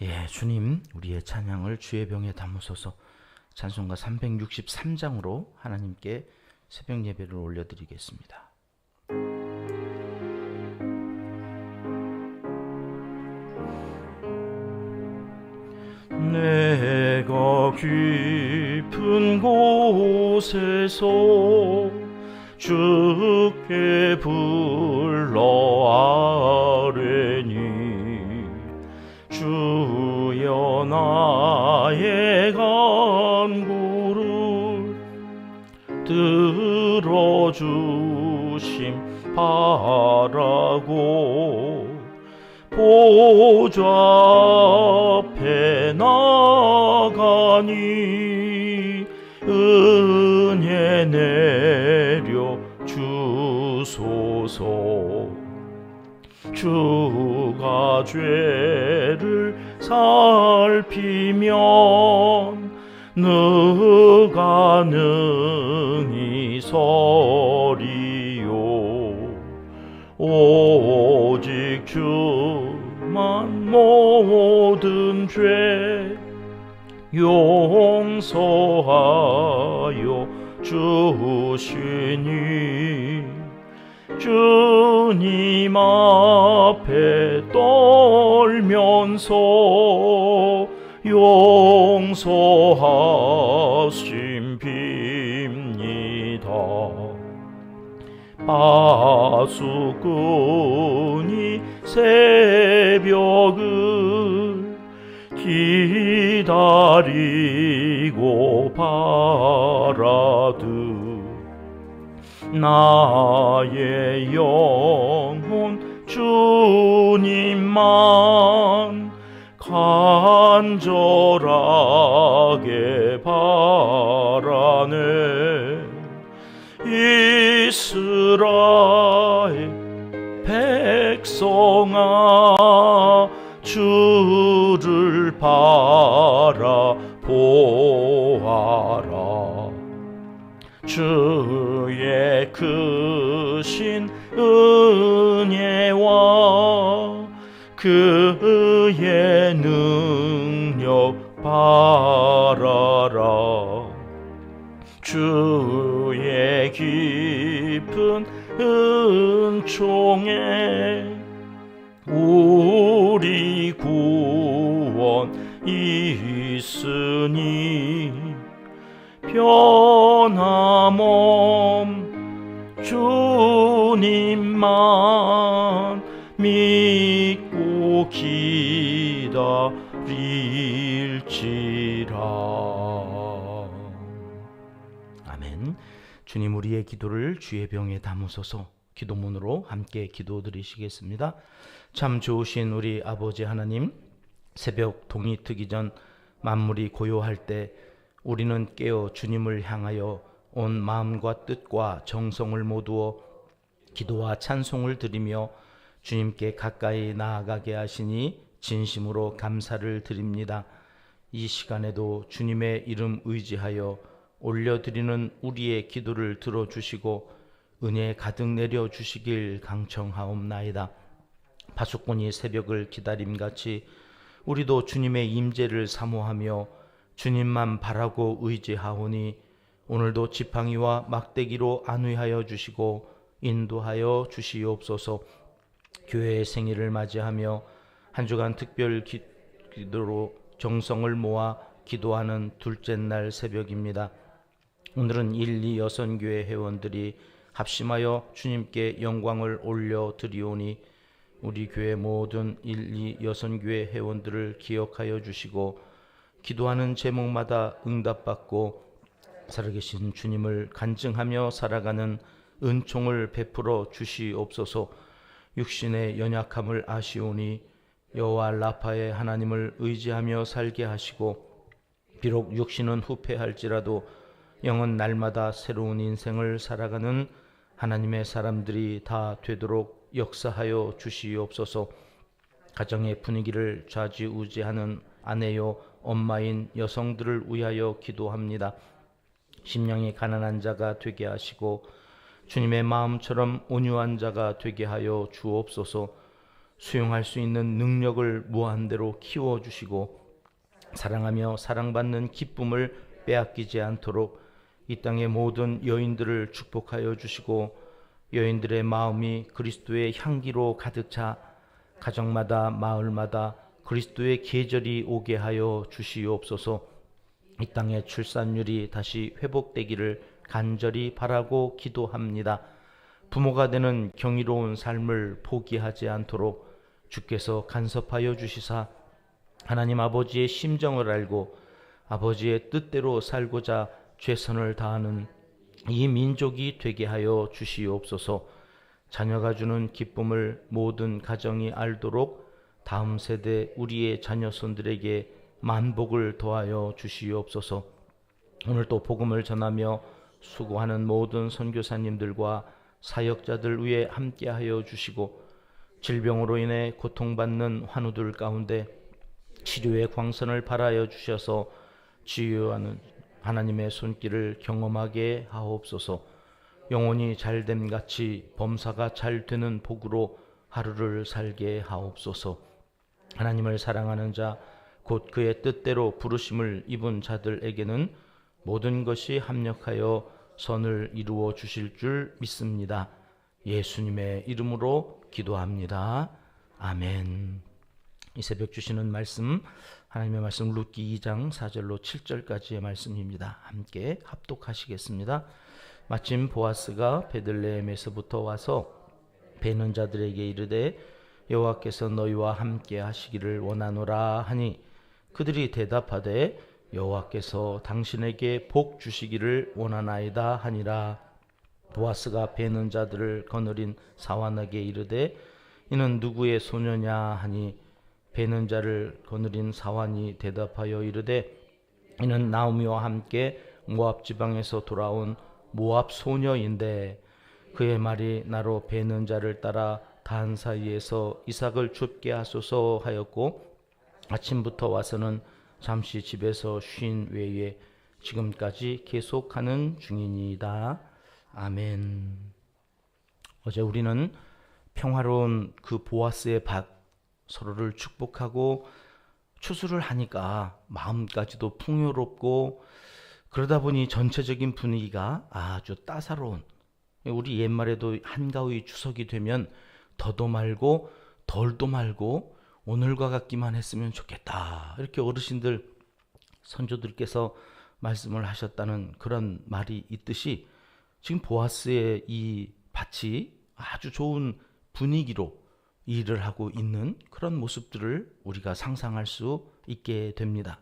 예, 주님, 우리의 찬양을 주의 병에 담으소서. 찬송가 363장으로 하나님께 새벽 예배를 올려드리겠습니다. 내가 깊은 곳에서 주께 불러 아뢰니 주여 나의 간구를 들어주심 바라고 보좌 앞에 나가니 은혜 내려 주소서. 주가 죄를 살피면 누가 능히 서리요. 오직 주만 모든 죄 용서하여 주시니 주님 앞에 떨면서 용서하심 빕니다. 파수꾼이 새벽을 기다리고 바라듯 나의 영혼 주님만 간절하게 바라네. 이스라엘 백성아 주를 바라보아라. 주의 크신 은혜와 그의 능력 바라라. 주의 깊은 은총에 우리 구원 있으니 변함없 주님만 믿고 기다릴지라. 아멘. 주님, 우리의 기도를 주의 병에 담으소서. 기도문으로 함께 기도드리시겠습니다. 참 좋으신 우리 아버지 하나님, 새벽 동이 트기 전 만물이 고요할 때 우리는 깨어 주님을 향하여 온 마음과 뜻과 정성을 모두어 기도와 찬송을 드리며 주님께 가까이 나아가게 하시니 진심으로 감사를 드립니다. 이 시간에도 주님의 이름 의지하여 올려드리는 우리의 기도를 들어주시고 은혜 가득 내려주시길 강청하옵나이다. 파수꾼이 새벽을 기다림같이 우리도 주님의 임재를 사모하며 주님만 바라고 의지하오니 오늘도 지팡이와 막대기로 안위하여 주시고 인도하여 주시옵소서. 교회의 생일을 맞이하며 한 주간 특별 기도로 정성을 모아 기도하는 둘째 날 새벽입니다. 오늘은 1, 2 여선교회 회원들이 합심하여 주님께 영광을 올려드리오니 우리 교회 모든 1, 2 여선교회 회원들을 기억하여 주시고 기도하는 제목마다 응답받고 살아계신 주님을 간증하며 살아가는 은총을 베풀어 주시옵소서. 육신의 연약함을 아시오니 여호와 라파의 하나님을 의지하며 살게 하시고 비록 육신은 후패할지라도 영은 날마다 새로운 인생을 살아가는 하나님의 사람들이 다 되도록 역사하여 주시옵소서. 가정의 분위기를 좌지우지하는 아내요 엄마인 여성들을 위하여 기도합니다. 심령이 가난한 자가 되게 하시고 주님의 마음처럼 온유한 자가 되게 하여 주옵소서. 수용할 수 있는 능력을 무한대로 키워주시고 사랑하며 사랑받는 기쁨을 빼앗기지 않도록 이 땅의 모든 여인들을 축복하여 주시고 여인들의 마음이 그리스도의 향기로 가득 차 가정마다 마을마다 그리스도의 계절이 오게 하여 주시옵소서. 이 땅의 출산율이 다시 회복되기를 간절히 바라고 기도합니다. 부모가 되는 경이로운 삶을 포기하지 않도록 주께서 간섭하여 주시사 하나님 아버지의 심정을 알고 아버지의 뜻대로 살고자 최선을 다하는 이 민족이 되게 하여 주시옵소서. 자녀가 주는 기쁨을 모든 가정이 알도록 다음 세대 우리의 자녀손들에게 만복을 더하여 주시옵소서. 오늘 또 복음을 전하며 수고하는 모든 선교사님들과 사역자들 위에 함께하여 주시고 질병으로 인해 고통받는 환우들 가운데 치료의 광선을 발하여 주셔서 치유하는 하나님의 손길을 경험하게 하옵소서. 영혼이 잘됨 같이 범사가 잘 되는 복으로 하루를 살게 하옵소서. 하나님을 사랑하는 자 곧 그의 뜻대로 부르심을 입은 자들에게는 모든 것이 합력하여 선을 이루어 주실 줄 믿습니다. 예수님의 이름으로 기도합니다. 아멘. 이 새벽 주시는 말씀, 하나님의 말씀 룻기 2장 4절로 7절까지의 말씀입니다. 함께 합독하시겠습니다. 마침 보아스가 베들레헴에서부터 와서 베는 자들에게 이르되 여호와께서 너희와 함께 하시기를 원하노라 하니 그들이 대답하되 여호와께서 당신에게 복 주시기를 원하나이다 하니라. 보아스가 베는 자들을 거느린 사환에게 이르되 이는 누구의 소녀냐 하니 베는 자를 거느린 사환이 대답하여 이르되 이는 나오미와 함께 모압 지방에서 돌아온 모압 소녀인데 그의 말이 나로 베는 자를 따라 단 사이에서 이삭을 줍게 하소서 하였고 아침부터 와서는 잠시 집에서 쉰 외에 지금까지 계속하는 중이니이다. 아멘. 어제 우리는 평화로운 그 보아스의 밭 서로를 축복하고 추수를 하니까 마음까지도 풍요롭고 그러다 보니 전체적인 분위기가 아주 따사로운, 우리 옛말에도 한가위 추석이 되면 더도 말고 덜도 말고 오늘과 같기만 했으면 좋겠다, 이렇게 어르신들 선조들께서 말씀을 하셨다는 그런 말이 있듯이 지금 보아스의 이 밭이 아주 좋은 분위기로 일을 하고 있는 그런 모습들을 우리가 상상할 수 있게 됩니다.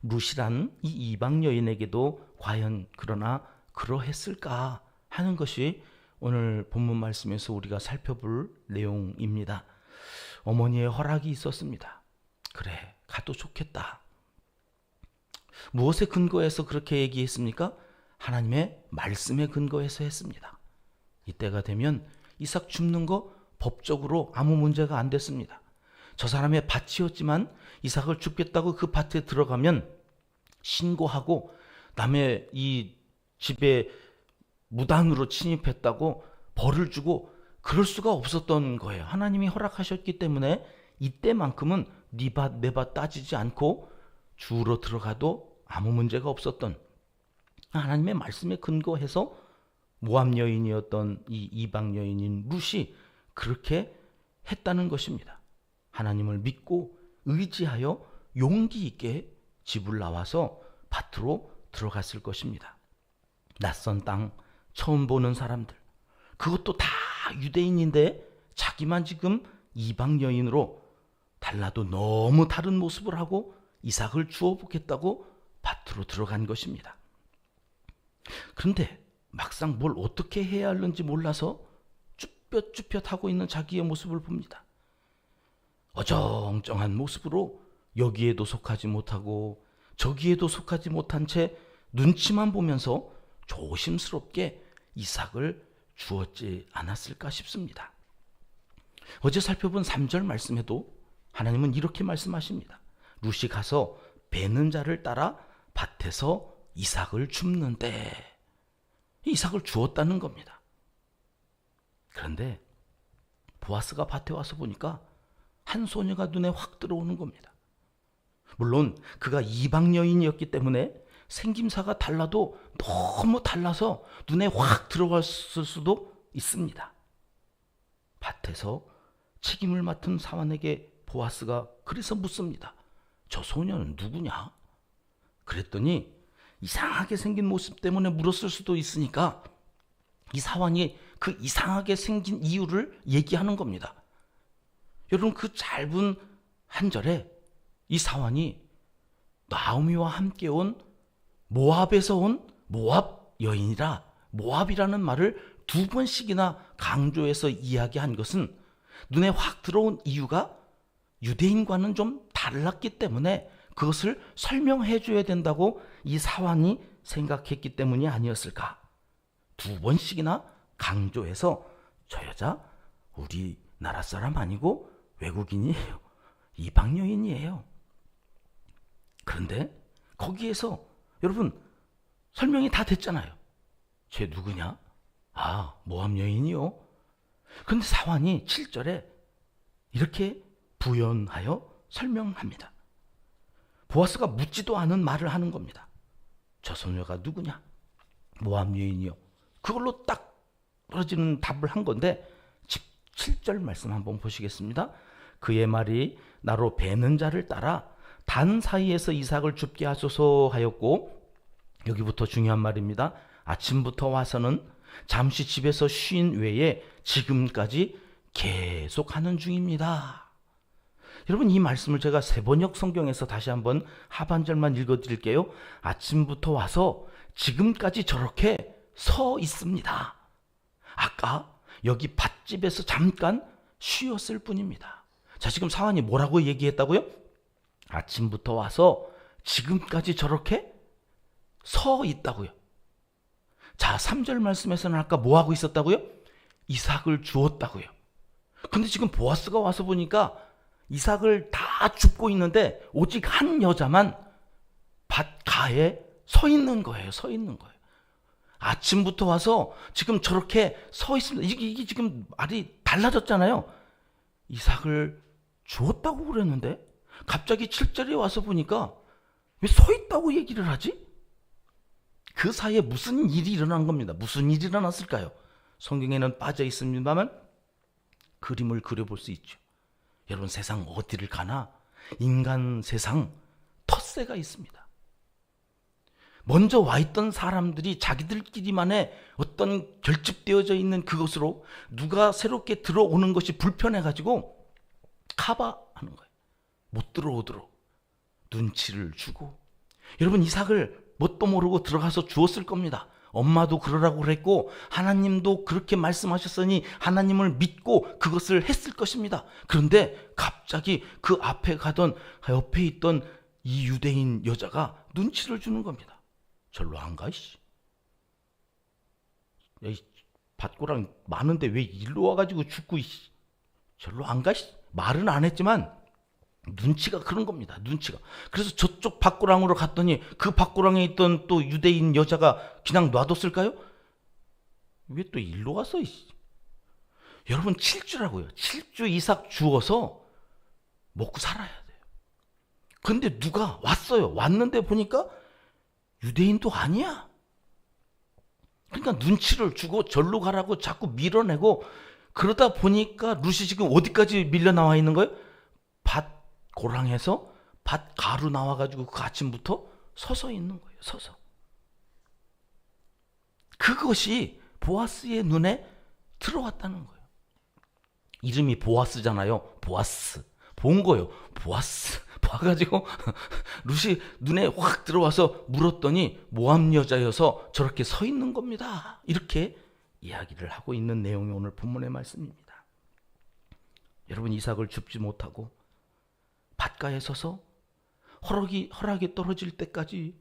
룻이란 이 이방 여인에게도 과연 그러나 그러했을까 하는 것이 오늘 본문 말씀에서 우리가 살펴볼 내용입니다. 어머니의 허락이 있었습니다. 그래, 가도 좋겠다. 무엇에 근거해서 그렇게 얘기했습니까? 하나님의 말씀에 근거해서 했습니다. 이때가 되면 이삭 줍는 거 법적으로 아무 문제가 안 됐습니다. 저 사람의 밭이었지만 이삭을 줍겠다고 그 밭에 들어가면 신고하고 남의 이 집에 무단으로 침입했다고 벌을 주고 그럴 수가 없었던 거예요. 하나님이 허락하셨기 때문에 이때만큼은 네 밭 내 밭 따지지 않고 주로 들어가도 아무 문제가 없었던, 하나님의 말씀에 근거해서 모압 여인이었던 이 이방 여인인 룻이 그렇게 했다는 것입니다. 하나님을 믿고 의지하여 용기 있게 집을 나와서 밭으로 들어갔을 것입니다. 낯선 땅 처음 보는 사람들, 그것도 다 유대인인데 자기만 지금 이방 여인으로 달라도 너무 다른 모습을 하고 이삭을 주어 보겠다고 밭으로 들어간 것입니다. 그런데 막상 뭘 어떻게 해야 하는지 몰라서 쭈뼛쭈뼛하고 있는 자기의 모습을 봅니다. 어정쩡한 모습으로 여기에도 속하지 못하고 저기에도 속하지 못한 채 눈치만 보면서 조심스럽게 이삭을 주었지 않았을까 싶습니다. 어제 살펴본 3절 말씀에도 하나님은 이렇게 말씀하십니다. 룻이 가서 베는 자를 따라 밭에서 이삭을 줍는데, 이삭을 주었다는 겁니다. 그런데 보아스가 밭에 와서 보니까 한 소녀가 눈에 확 들어오는 겁니다. 물론 그가 이방 여인이었기 때문에 생김새가 달라도 너무 달라서 눈에 확 들어왔을 수도 있습니다. 밭에서 책임을 맡은 사환에게 보아스가 그래서 묻습니다. 저 소녀는 누구냐? 그랬더니 이상하게 생긴 모습 때문에 물었을 수도 있으니까 이 사환이 그 이상하게 생긴 이유를 얘기하는 겁니다. 여러분, 그 짧은 한 절에 이 사환이 나오미와 함께 온 모압에서 온 모압 여인이라 모압이라는 말을 2번씩이나 강조해서 이야기한 것은 눈에 확 들어온 이유가 유대인과는 좀 달랐기 때문에 그것을 설명해 줘야 된다고 이 사환이 생각했기 때문이 아니었을까. 2번씩이나 강조해서 저 여자 우리나라 사람 아니고 외국인이에요. 이방 여인이에요. 그런데 거기에서 여러분 설명이 다 됐잖아요. 쟤 누구냐? 아, 모압 여인이요. 그런데 사환이 7절에 이렇게 부연하여 설명합니다. 보아스가 묻지도 않은 말을 하는 겁니다. 저 소녀가 누구냐? 모압 여인이요. 그걸로 딱 떨어지는 답을 한 건데 7절 말씀 한번 보시겠습니다. 그의 말이 나로 베는 자를 따라 단 사이에서 이삭을 죽게 하소서 하였고, 여기부터 중요한 말입니다. 아침부터 와서는 잠시 집에서 쉰 외에 지금까지 계속하는 중입니다. 여러분, 이 말씀을 제가 세번역 성경에서 다시 한번 하반절만 읽어드릴게요. 아침부터 와서 지금까지 저렇게 서 있습니다. 아까 여기 밭집에서 잠깐 쉬었을 뿐입니다. 자, 지금 사환이 뭐라고 얘기했다고요? 아침부터 와서 지금까지 저렇게 서 있다고요. 자, 3절 말씀에서는 아까 뭐 하고 있었다고요? 이삭을 주었다고요. 근데 지금 보아스가 와서 보니까 이삭을 다 줍고 있는데 오직 한 여자만 밭가에 서 있는 거예요. 서 있는 거예요. 아침부터 와서 지금 저렇게 서 있습니다. 이게 지금 말이 달라졌잖아요. 이삭을 주었다고 그랬는데 갑자기 7절에 와서 보니까 왜 서 있다고 얘기를 하지? 그 사이에 무슨 일이 일어난 겁니다. 무슨 일이 일어났을까요? 성경에는 빠져 있습니다만 그림을 그려볼 수 있죠. 여러분, 세상 어디를 가나 인간 세상 텃세가 있습니다. 먼저 와 있던 사람들이 자기들끼리만의 어떤 결집되어져 있는 그것으로 누가 새롭게 들어오는 것이 불편해가지고 카바하는 거예요. 못 들어오도록 눈치를 주고. 여러분, 이삭을 뭣도 모르고 들어가서 주었을 겁니다. 엄마도 그러라고 그랬고 하나님도 그렇게 말씀하셨으니 하나님을 믿고 그것을 했을 것입니다. 그런데 갑자기 그 앞에 가던 옆에 있던 이 유대인 여자가 눈치를 주는 겁니다. 절로 안 가, 씨. 야, 이 밭고랑 많은데 왜 일로 와가지고 죽고, 씨. 절로 안 가, 씨. 말은 안 했지만 눈치가 그런 겁니다. 눈치가. 그래서 저쪽 밭고랑으로 갔더니 그 밭고랑에 있던 또 유대인 여자가 그냥 놔뒀을까요? 왜 또 일로 갔어? 여러분, 7주라고요. 7주 이삭 주어서 먹고 살아야 돼요. 근데 누가 왔어요. 왔는데 보니까 유대인도 아니야. 그러니까 눈치를 주고 절로 가라고 자꾸 밀어내고 그러다 보니까 룻이 지금 어디까지 밀려 나와 있는 거예요? 밭 고랑에서 밭 가루 나와가지고 그 아침부터 서서 있는 거예요. 서서. 그것이 보아스의 눈에 들어왔다는 거예요. 이름이 보아스잖아요. 보아스. 본 거예요. 보아스. 봐가지고 룻이 눈에 확 들어와서 물었더니 모압 여자여서 저렇게 서 있는 겁니다. 이렇게 이야기를 하고 있는 내용이 오늘 본문의 말씀입니다. 여러분, 이삭을 줍지 못하고 밭가에 서서 허락이 떨어질 때까지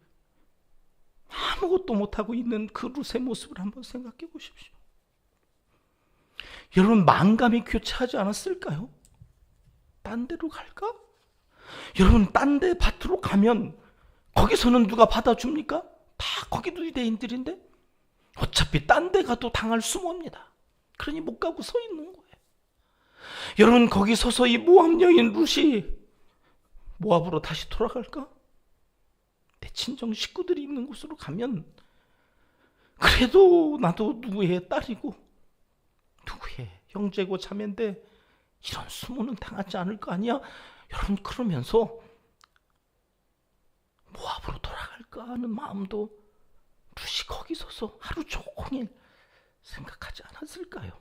아무것도 못하고 있는 그 룻의 모습을 한번 생각해 보십시오. 여러분, 만감이 교차하지 않았을까요? 딴 데로 갈까? 여러분, 딴 데 밭으로 가면 거기서는 누가 받아줍니까? 다 거기도 유대인들인데 어차피 딴 데 가도 당할 수모입니다. 그러니 못 가고 서 있는 거예요. 여러분, 거기 서서 이 모압 여인 룻이 모압으로 다시 돌아갈까? 내 친정 식구들이 있는 곳으로 가면 그래도 나도 누구의 딸이고 누구의 형제고 자매인데 이런 수모는 당하지 않을 거 아니야? 여러분, 그러면서 모압으로 돌아갈까 하는 마음도 룻이 거기 서서 하루 종일 생각하지 않았을까요?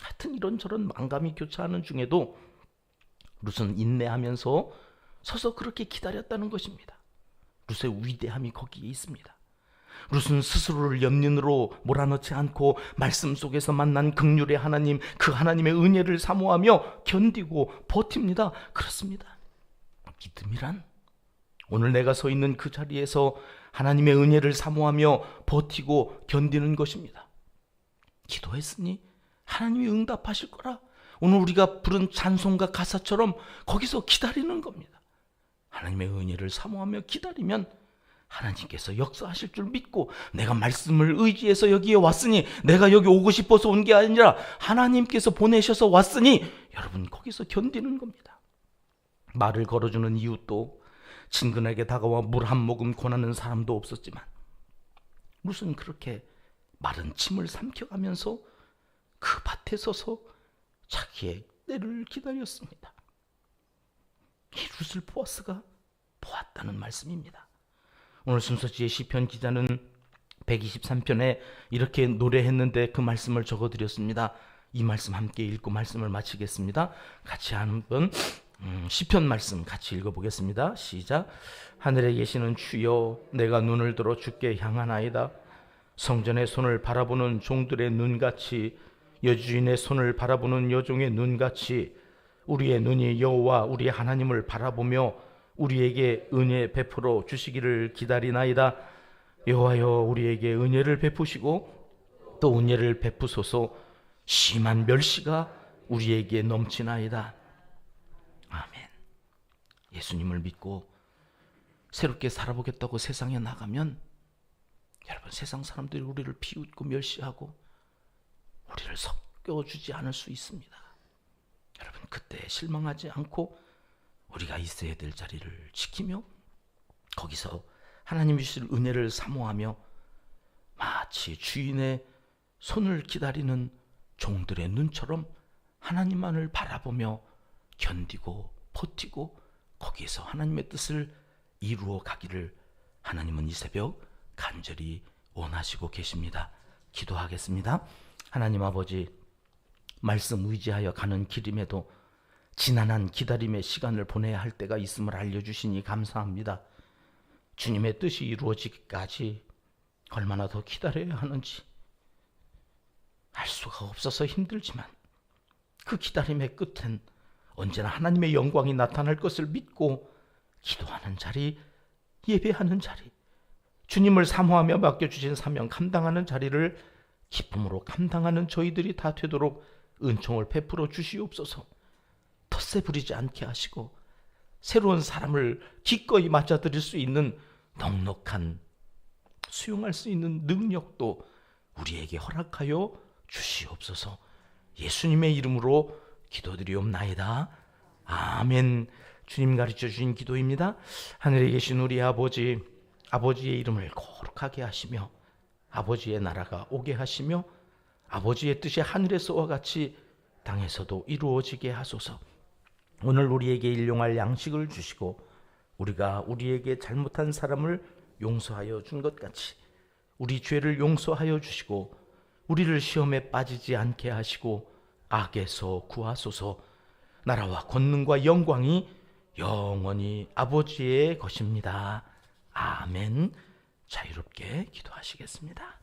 하여튼 이런저런 만감이 교차하는 중에도 룻은 인내하면서 서서 그렇게 기다렸다는 것입니다. 룻의 위대함이 거기에 있습니다. 룻은 스스로를 연민으로 몰아넣지 않고 말씀 속에서 만난 긍휼의 하나님, 그 하나님의 은혜를 사모하며 견디고 버팁니다. 그렇습니다. 믿음이란 오늘 내가 서 있는 그 자리에서 하나님의 은혜를 사모하며 버티고 견디는 것입니다. 기도했으니 하나님이 응답하실 거라. 오늘 우리가 부른 찬송가 가사처럼 거기서 기다리는 겁니다. 하나님의 은혜를 사모하며 기다리면 하나님께서 역사하실 줄 믿고, 내가 말씀을 의지해서 여기에 왔으니, 내가 여기 오고 싶어서 온 게 아니라 하나님께서 보내셔서 왔으니, 여러분 거기서 견디는 겁니다. 말을 걸어주는 이웃도, 친근하게 다가와 물 한 모금 권하는 사람도 없었지만 룻은 그렇게 마른 침을 삼켜가면서 그 밭에 서서 자기의 때를 기다렸습니다. 이 룻을 보아스가 보았다는 말씀입니다. 오늘 순서지의 시편 기자는 123편에 이렇게 노래했는데 그 말씀을 적어드렸습니다. 이 말씀 함께 읽고 말씀을 마치겠습니다. 같이 한번 시편 말씀 같이 읽어보겠습니다. 시작. 하늘에 계시는 주여, 내가 눈을 들어 주께 향하나이다. 성전의 손을 바라보는 종들의 눈같이, 여주인의 손을 바라보는 여종의 눈같이 우리의 눈이 여호와 우리 하나님을 바라보며 우리에게 은혜 베풀어 주시기를 기다리나이다. 여호와여, 우리에게 은혜를 베푸시고 또 은혜를 베푸소서. 심한 멸시가 우리에게 넘치나이다. 아멘. 예수님을 믿고 새롭게 살아보겠다고 세상에 나가면 여러분, 세상 사람들이 우리를 비웃고 멸시하고 우리를 섞여주지 않을 수 있습니다. 여러분, 그때 실망하지 않고 우리가 있어야 될 자리를 지키며 거기서 하나님이 주실 은혜를 사모하며 마치 주인의 손을 기다리는 종들의 눈처럼 하나님만을 바라보며 견디고 버티고 거기에서 하나님의 뜻을 이루어 가기를 하나님은 이 새벽 간절히 원하시고 계십니다. 기도하겠습니다. 하나님 아버지, 말씀 의지하여 가는 길임에도 지난한 기다림의 시간을 보내야 할 때가 있음을 알려주시니 감사합니다. 주님의 뜻이 이루어지기까지 얼마나 더 기다려야 하는지 알 수가 없어서 힘들지만 그 기다림의 끝엔 언제나 하나님의 영광이 나타날 것을 믿고 기도하는 자리, 예배하는 자리, 주님을 사모하며 맡겨주신 사명 감당하는 자리를 기쁨으로 감당하는 저희들이 다 되도록 은총을 베풀어 주시옵소서. 텃세 부리지 않게 하시고 새로운 사람을 기꺼이 맞아들일 수 있는 넉넉한, 수용할 수 있는 능력도 우리에게 허락하여 주시옵소서. 예수님의 이름으로 기도드리옵나이다. 아멘. 주님 가르쳐 주신 기도입니다. 하늘에 계신 우리 아버지, 아버지의 이름을 거룩하게 하시며 아버지의 나라가 오게 하시며 아버지의 뜻이 하늘에서와 같이 땅에서도 이루어지게 하소서. 오늘 우리에게 일용할 양식을 주시고 우리가 우리에게 잘못한 사람을 용서하여 준 것 같이 우리 죄를 용서하여 주시고 우리를 시험에 빠지지 않게 하시고 악에서 구하소서. 나라와 권능과 영광이 영원히 아버지의 것입니다. 아멘. 자유롭게 기도하시겠습니다.